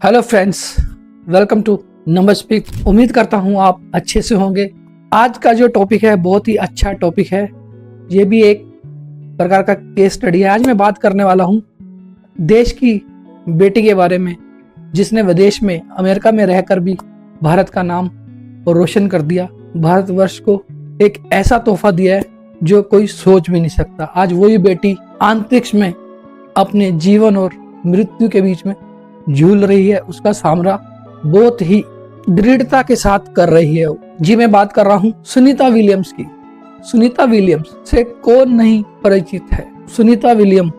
Hello friends, welcome to number speak. उम्मीद करता हूँ आप अच्छे से होंगे। आज का जो टॉपिक है बहुत ही अच्छा टॉपिक है। ये भी एक प्रकार का केस स्टडी है। आज मैं बात करने वाला हूँ देश की बेटी के बारे में, जिसने विदेश में अमेरिका में रहकर भी भारत का नाम रोशन कर दिया। भारतवर्ष को एक ऐसा तोहफा दिया है जो कोई सोच भी नहीं सकता। आज वही बेटी अंतरिक्ष में अपने जीवन और मृत्यु के बीच में झूल रही है। उसका सामना बहुत ही दृढ़ता के साथ कर रही है। जी मैं बात कर रहा हूँ सुनीता विलियम्स की। सुनीता विलियम्स से कौन नहीं परिचित है। सुनीता विलियम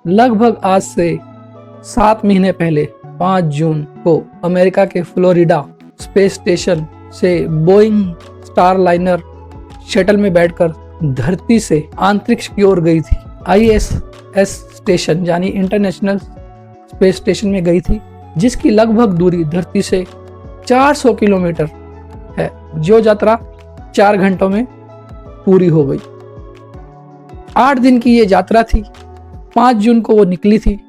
लगभग आज से 7 महीने पहले 5 जून को अमेरिका के फ्लोरिडा स्पेस स्टेशन से बोइंग स्टारलाइनर शटल में बैठकर धरती से अंतरिक्ष की ओर गई थी। ISS स्टेशन यानी इंटरनेशनल स्पेस स्टेशन में गई थी, जिसकी लगभग दूरी धरती से 400 किलोमीटर है। जो यात्रा 4 घंटों में पूरी हो गई। 8 दिन की ये यात्रा थी। 5 जून को वो निकली थी।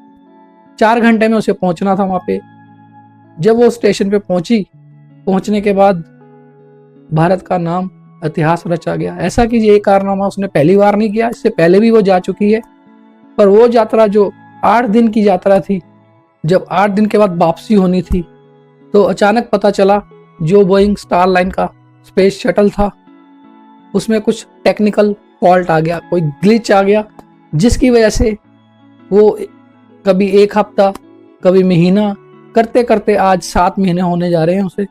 4 घंटे में उसे पहुंचना था वहां पे। जब वो स्टेशन पे पहुंचने के बाद भारत का नाम इतिहास रचा गया। ऐसा कि ये कारनामा उसने पहली बार नहीं किया, इससे पहले भी वो जा चुकी है। पर वो यात्रा जो 8 दिन की यात्रा थी, जब 8 दिन के बाद वापसी होनी थी, तो अचानक पता चला जो बोइंग स्टारलाइन का स्पेस शटल था उसमें कुछ टेक्निकल फॉल्ट आ गया, कोई ग्लिच आ गया, जिसकी वजह से वो कभी 1 हफ्ता कभी महीना करते करते आज 7 महीने होने जा रहे हैं, उसे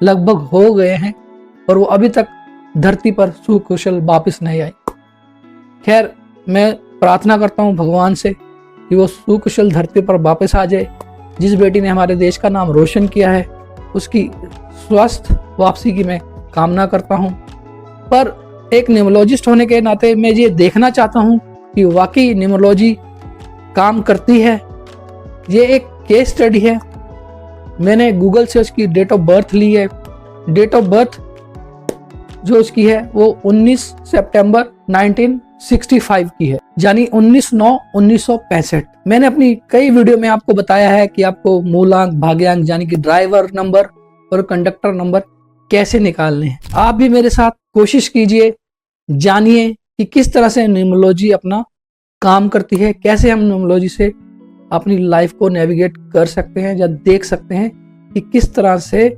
लगभग हो गए हैं और वो अभी तक धरती पर सुकुशल वापस नहीं आई। खैर, मैं प्रार्थना करता हूँ भगवान से कि वो सुकुशल धरती पर वापस आ जाए। जिस बेटी ने हमारे देश का नाम रोशन किया है उसकी स्वस्थ वापसी की मैं कामना करता हूँ। पर एक न्यूमरोलॉजिस्ट होने के नाते मैं ये देखना चाहता हूँ कि वाकई न्यूमरोलॉजी काम करती है। ये एक केस स्टडी है। मैंने गूगल से उसकी डेट ऑफ बर्थ ली है। डेट ऑफ बर्थ जो उसकी है वो 19 सितंबर 1965 की है, यानी 19/9/1965। मैंने अपनी कई वीडियो में आपको बताया है कि आपको मूलांक, भाग्यांक यानी कि ड्राइवर नंबर और कंडक्टर नंबर कैसे निकालने हैं। आप भी मेरे साथ कोशिश कीजिए, जानिए कि किस तरह से न्यूमरोलॉजी अपना काम करती है, कैसे हम न्यूमरोलॉजी से अपनी लाइफ को नेविगेट कर सकते हैं या देख सकते हैं कि किस तरह से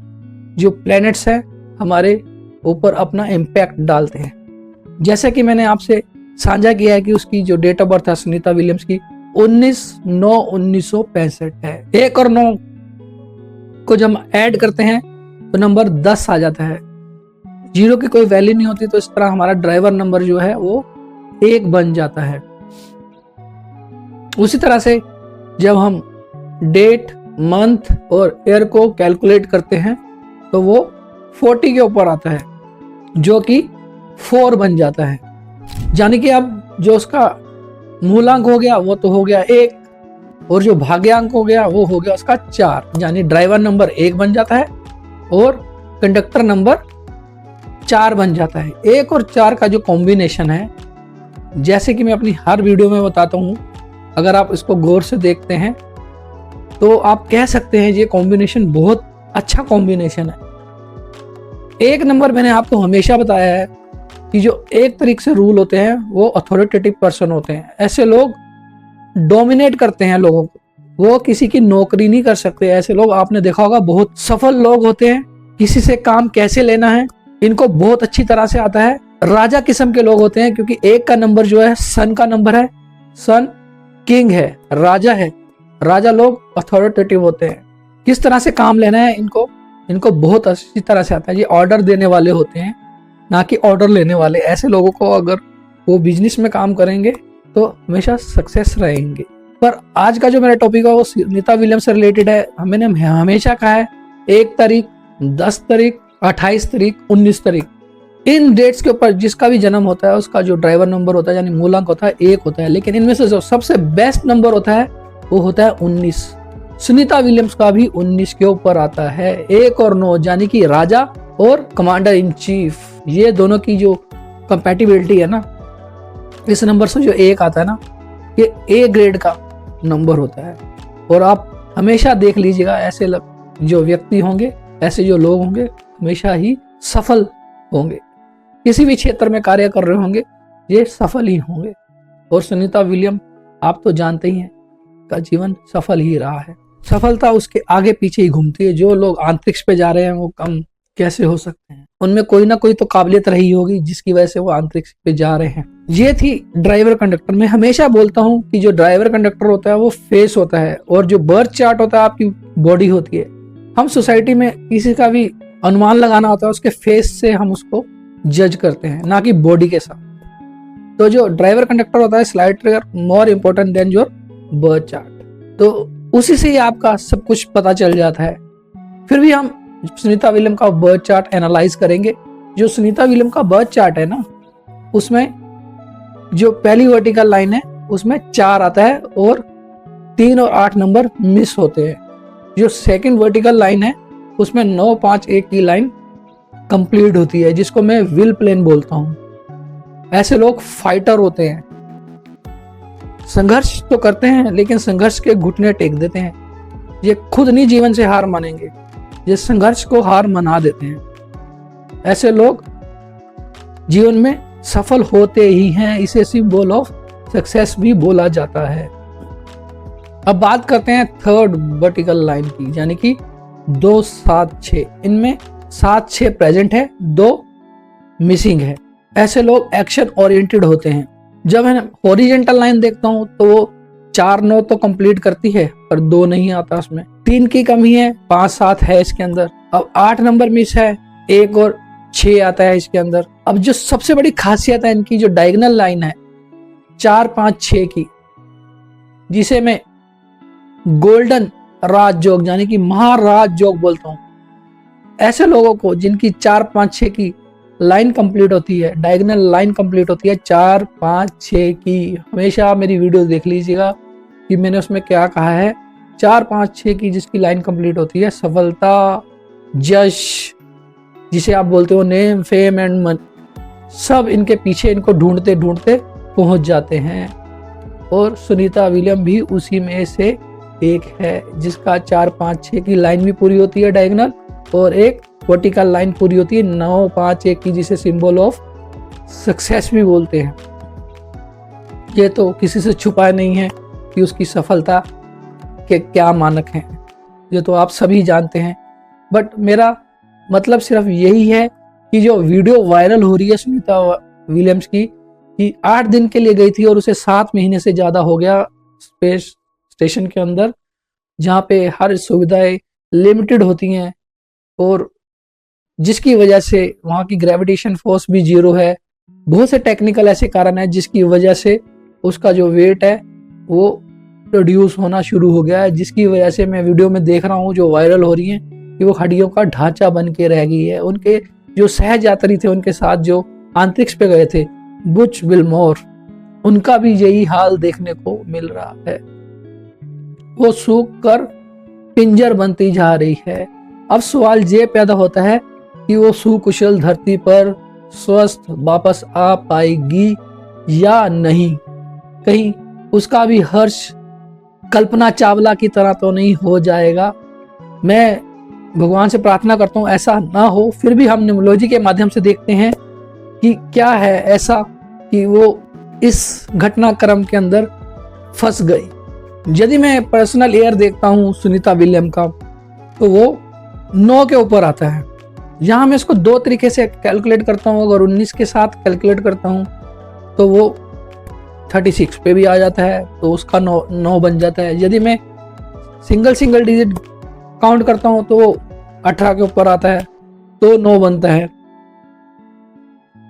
जो प्लैनेट्स हैं हमारे ऊपर अपना इम्पैक्ट डालते हैं। जैसे कि मैंने आपसे साझा किया है कि उसकी जो डेट ऑफ बर्थ है सुनीता विलियम्स की 19/9/1965 है। 1 और 9 को जब हम ऐड करते हैं तो नंबर 10 आ जाता है। 0 की कोई वैल्यू नहीं होती, तो इस तरह हमारा ड्राइवर नंबर जो है वो 1 बन जाता है। उसी तरह से जब हम डेट, मंथ और ईयर को कैलकुलेट करते हैं तो वो 40 के ऊपर आता है, जो कि 4 बन जाता है। यानी कि अब जो उसका मूलांक हो गया वो तो हो गया 1, और जो भाग्यांक हो गया वो हो गया उसका 4, यानी ड्राइवर नंबर 1 बन जाता है और कंडक्टर नंबर 4 बन जाता है। 1 और 4 का जो कॉम्बिनेशन है, जैसे कि मैं अपनी हर वीडियो में बताता हूँ, अगर आप इसको गौर से देखते हैं तो आप कह सकते हैं ये कॉम्बिनेशन बहुत अच्छा कॉम्बिनेशन है। 1 नंबर मैंने आपको हमेशा बताया है कि जो 1 तरीके से रूल होते हैं वो अथॉरिटेटिव पर्सन होते हैं। ऐसे लोग डोमिनेट करते हैं लोगों को, वो किसी की नौकरी नहीं कर सकते। ऐसे लोग आपने देखा होगा बहुत सफल लोग होते हैं। किसी से काम कैसे लेना है इनको बहुत अच्छी तरह से आता है। राजा किस्म के लोग होते हैं, क्योंकि 1 का नंबर जो है सन का नंबर है। सन किंग है, राजा है। राजा लोग अथॉरिटेटिव होते हैं। किस तरह से काम लेना है इनको बहुत अच्छी तरह से आता है। ये ऑर्डर देने वाले होते हैं, ना कि ऑर्डर लेने वाले। ऐसे लोगों को अगर वो बिजनेस में काम करेंगे तो हमेशा सक्सेस रहेंगे। पर आज का जो मेरा टॉपिक है वो सुनीता विलियम्स से रिलेटेड है। मैंने हमेशा कहा है 1 तारीख, 10 तारीख, 28 तारीख, 19 तारीख, इन डेट्स के ऊपर जिसका भी जन्म होता है उसका जो ड्राइवर नंबर होता है यानी मूलांक होता है 1 होता है। लेकिन इनमें से जो सबसे बेस्ट नंबर होता है वो होता है 19। सुनीता विलियम्स का भी 19 के ऊपर आता है। 1 और 9 यानी कि राजा और कमांडर इन चीफ, ये दोनों की जो कंपैटिबिलिटी है ना, इस नंबर से जो 1 आता है ना, ये A ग्रेड का नंबर होता है। और आप हमेशा देख लीजिएगा, ऐसे जो व्यक्ति होंगे, ऐसे जो लोग होंगे, हमेशा ही सफल होंगे। किसी भी क्षेत्र में कार्य कर रहे होंगे, ये सफल ही होंगे। और सुनीता विलियम आप तो जानते ही हैं, का जीवन सफल ही रहा है। सफलता उसके आगे पीछे ही घूमती है। जो लोग अंतरिक्ष पे जा रहे हैं वो कम कैसे हो सकते हैं? उनमें कोई ना कोई तो काबिलियत रही होगी जिसकी वजह से वो अंतरिक्ष पे जा रहे हैं। ये थी ड्राइवर कंडक्टर। मैं हमेशा बोलता हूँ कि जो ड्राइवर कंडक्टर होता है वो फेस होता है, और जो बर्थ चार्ट होता है आपकी बॉडी होती है। हम सोसाइटी में किसी का भी अनुमान लगाना होता है, उसके फेस से हम उसको जज करते हैं, ना कि बॉडी के साथ। तो जो ड्राइवर कंडक्टर होता है, slide trigger more important then your birth chart. तो उसी से ही आपका सब कुछ पता चल जाता है। फिर भी हम सुनीता विलियम का बर्थ चार्ट एनालाइज करेंगे। जो सुनीता विलियम का बर्थ चार्ट है ना, उसमें जो पहली वर्टिकल लाइन है उसमें 4 आता है और 3 और 8 नंबर मिस होते हैं। जो सेकंड वर्टिकल लाइन है उसमें 9, 5, 1 की लाइन कंप्लीट होती है, जिसको मैं विल प्लेन बोलता हूँ। ऐसे लोग फाइटर होते हैं, संघर्ष तो करते हैं लेकिन संघर्ष के घुटने टेक देते हैं। ये खुद नहीं जीवन से हार मानेंगे, ये संघर्ष को हार मना देते हैं। ऐसे लोग जीवन में सफल होते ही हैं। इसे सिंबल ऑफ सक्सेस भी बोला जाता है। अब बात करते हैं थर्ड वर्टिकल लाइन की, यानी कि 2, 7, 6। इनमें 7, 6 प्रेजेंट है, 2 मिसिंग है। ऐसे लोग एक्शन ओरिएंटेड होते हैं। जब मैं हॉरिजॉन्टल लाइन देखता हूँ तो वो 4, 9 तो कंप्लीट करती है, पर 2 नहीं आता उसमें। 3 की कमी है, 5, 7 है इसके अंदर। अब 8 नंबर मिस है, 1 और 6 आता है इसके अंदर। अब जो सबसे बड़ी खासियत है इनकी, जो डायगोनल लाइन है 4, 5, 6 की, जिसे मैं गोल्डन राजयोग यानी कि महाराजयोग बोलता हूँ। ऐसे लोगों को जिनकी 4, 5, 6 की लाइन कंप्लीट होती है, डायगोनल लाइन कंप्लीट होती है 4, 5, 6 की। हमेशा आप मेरी वीडियो देख लीजिएगा कि मैंने उसमें क्या कहा है। 4, 5, 6 की जिसकी लाइन कंप्लीट होती है, सफलता, यश, जिसे आप बोलते हो नेम, फेम एंड मन, सब इनके पीछे इनको ढूंढते ढूंढते पहुंच जाते हैं। और सुनीता विलियम भी उसी में से एक है, जिसका 4, 5, 6 की लाइन भी पूरी होती है डायगोनल, और एक वर्टिकल लाइन पूरी होती है 9, 5, 1 की, जिसे सिंबल ऑफ सक्सेस भी बोलते हैं। ये तो किसी से छुपा नहीं है कि उसकी सफलता के क्या मानक हैं, ये तो आप सभी जानते हैं। बट मेरा मतलब सिर्फ यही है कि जो वीडियो वायरल हो रही है सुनीता विलियम्स की, कि 8 दिन के लिए गई थी और उसे 7 महीने से ज़्यादा हो गया स्पेस स्टेशन के अंदर, जहाँ पे हर सुविधाएं लिमिटेड होती हैं, और जिसकी वजह से वहाँ की ग्रेविटेशन फोर्स भी 0 है। बहुत से टेक्निकल ऐसे कारण है जिसकी वजह से उसका जो वेट है वो प्रोड्यूस होना शुरू हो गया है, जिसकी वजह से मैं वीडियो में देख रहा हूँ जो वायरल हो रही है कि वो हड्डियों का ढांचा बन के रह गई है। उनके जो सहयात्री थे, उनके साथ जो अंतरिक्ष पे गए थे, बुच विल्मोर, उनका भी यही हाल देखने को मिल रहा है। वो सूख कर पिंजर बनती जा रही है। अब सवाल ये पैदा होता है कि वो सुकुशल धरती पर स्वस्थ वापस आ पाएगी या नहीं। कहीं उसका भी हर्ष कल्पना चावला की तरह तो नहीं हो जाएगा। मैं भगवान से प्रार्थना करता हूँ ऐसा ना हो। फिर भी हम न्यूमरोलॉजी के माध्यम से देखते हैं कि क्या है ऐसा कि वो इस घटनाक्रम के अंदर फंस गई। यदि मैं पर्सनल ईयर देखता हूँ सुनीता विलियम का, तो वो 9 के ऊपर आता है। यहाँ मैं इसको 2 तरीके से कैलकुलेट करता हूँ। अगर 19 के साथ कैलकुलेट करता हूँ तो वो 36 पे भी आ जाता है, तो उसका 9 बन जाता है। यदि मैं सिंगल डिजिट काउंट करता हूँ तो वो 18 के ऊपर आता है, तो 9 बनता है।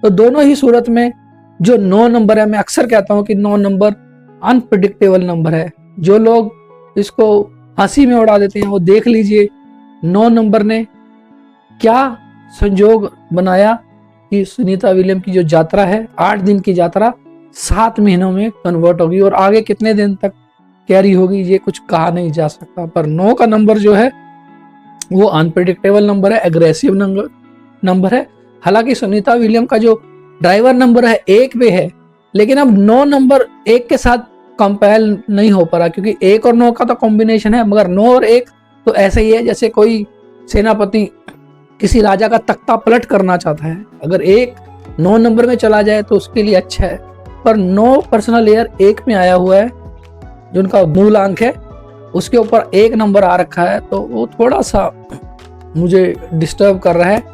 तो दोनों ही सूरत में जो 9 नंबर है, मैं अक्सर कहता हूँ कि 9 नंबर अनप्रिडिक्टेबल नंबर है। जो लोग इसको हंसी में उड़ा देते हैं, वो देख लीजिए 9 नंबर ने क्या संजोग बनाया कि सुनीता विलियम की जो यात्रा है, 8 दिन की यात्रा 7 महीनों में कन्वर्ट होगी, और आगे कितने दिन तक कैरी होगी ये कुछ कहा नहीं जा सकता। पर 9 का नंबर जो है वो अनप्रिडिक्टेबल नंबर है, एग्रेसिव नंबर है। हालांकि सुनीता विलियम का जो ड्राइवर नंबर है 1 पे है, लेकिन अब 9 नंबर 1 के साथ कंपेल नहीं हो पा रहा, क्योंकि 1 और 9 का तो कॉम्बिनेशन है, मगर 9 और 1 तो ऐसे ही है जैसे कोई सेनापति किसी राजा का तख्ता पलट करना चाहता है। अगर 1 9 नंबर में चला जाए तो उसके लिए अच्छा है, पर 9 पर्सनल ईयर 1 में आया हुआ है, जो उनका मूल अंक है, उसके ऊपर 1 नंबर आ रखा है, तो वो थोड़ा सा मुझे डिस्टर्ब कर रहा है।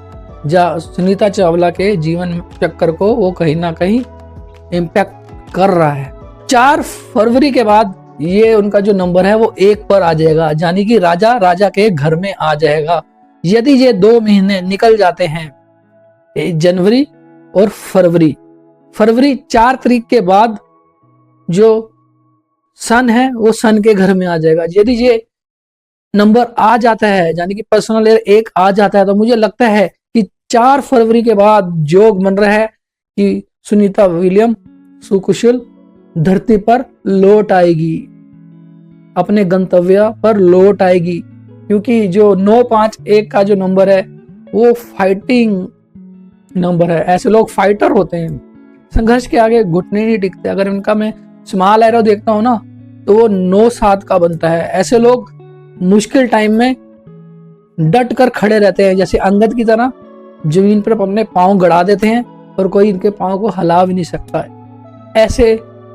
सुनीता चावला के जीवन चक्कर को वो कहीं ना कहीं इम्पैक्ट कर रहा है। 4 फरवरी के बाद ये उनका जो नंबर है वो 1 पर आ जाएगा, यानी कि राजा के घर में आ जाएगा। यदि ये 2 महीने निकल जाते हैं, जनवरी और फरवरी 4 तारीख के बाद जो सन है वो सन के घर में आ जाएगा। यदि ये नंबर आ जाता है, यानी कि पर्सनल ईयर 1 आ जाता है, तो मुझे लगता है कि 4 फरवरी के बाद योग बन रहा है कि सुनीता विलियम सुकुशल धरती पर लौट आएगी, अपने गंतव्य पर लौट आएगी। क्योंकि जो 951 का जो नंबर है वो फाइटिंग नंबर है। ऐसे लोग फाइटर होते हैं, संघर्ष के आगे घुटने नहीं टिकते। अगर इनका मैं स्मॉल एरो देखता हूँ ना, तो वो 9-7 का बनता है। ऐसे लोग मुश्किल टाइम में डट कर खड़े रहते हैं, जैसे अंगद की तरह जमीन पर अपने पांव गड़ा देते हैं और कोई इनके पांव को हिला भी नहीं सकता है। ऐसे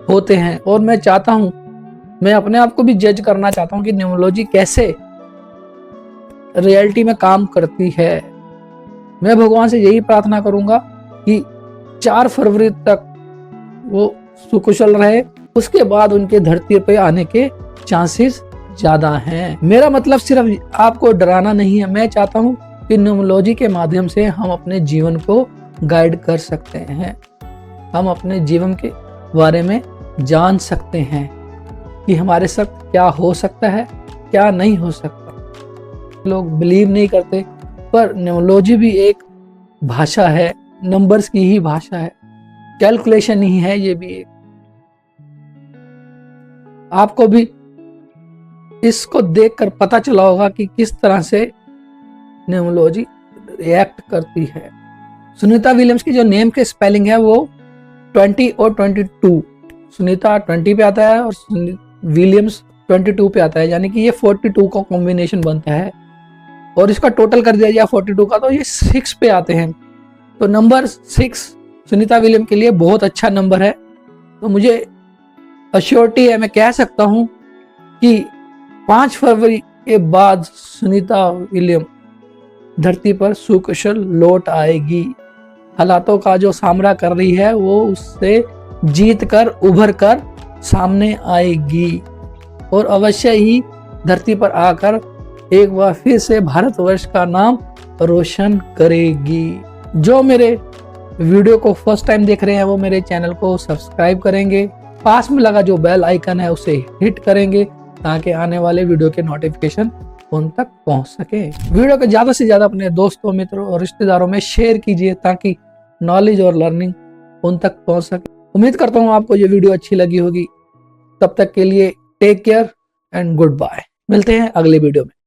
होते हैं। और मैं चाहता हूं, मैं अपने आप को भी जज करना चाहता हूं कि न्यूमरोलॉजी कैसे रियलिटी में काम करती है। मैं भगवान से यही प्रार्थना करूंगा कि 4 फरवरी तक वो सुकुशल रहे, उसके बाद उनके धरती पे आने के चांसेस ज्यादा हैं। मेरा मतलब सिर्फ आपको डराना नहीं है, मैं चाहता हूं कि न्यूमरोलॉजी के माध्यम से हम अपने जीवन को गाइड कर सकते हैं, हम अपने जीवन के बारे में जान सकते हैं कि हमारे साथ क्या हो सकता है, क्या नहीं हो सकता। लोग बिलीव नहीं करते, पर न्यूमरोलॉजी भी एक भाषा है, नंबर्स की ही भाषा है, कैलकुलेशन ही है ये भी एक। आपको भी इसको देखकर पता चला होगा कि किस तरह से न्यूमरोलॉजी रिएक्ट करती है। सुनीता विलियम्स की जो नेम के स्पेलिंग है वो 20 और 22, सुनीता 20 पे आता है और विलियम्स 22 पे आता है, यानी कि ये 42 का कॉम्बिनेशन बनता है। और इसका टोटल कर दिया जाए 42 का तो ये 6 पे आते हैं। तो नंबर 6 सुनीता विलियम के लिए बहुत अच्छा नंबर है। तो मुझे अश्योरिटी है, मैं कह सकता हूं कि 5 फरवरी के बाद सुनीता विलियम धरती पर सुकुशल लौट आएगी। हालातों का जो सामना कर रही है वो उससे जीत कर उभर कर सामने आएगी और अवश्य ही धरती पर आकर एक बार फिर से भारतवर्ष का नाम रोशन करेगी। जो मेरे वीडियो को फर्स्ट टाइम देख रहे हैं वो मेरे चैनल को सब्सक्राइब करेंगे, पास में लगा जो बेल आइकन है उसे हिट करेंगे ताकि आने वाले वीडियो के नोटिफिकेशन उन तक पहुंच सके। वीडियो को ज्यादा से ज्यादा अपने दोस्तों, मित्रों और रिश्तेदारों में शेयर कीजिए ताकि नॉलेज और लर्निंग उन तक पहुंच सके। उम्मीद करता हूं आपको ये वीडियो अच्छी लगी होगी। तब तक के लिए take care and goodbye. मिलते हैं अगले वीडियो में।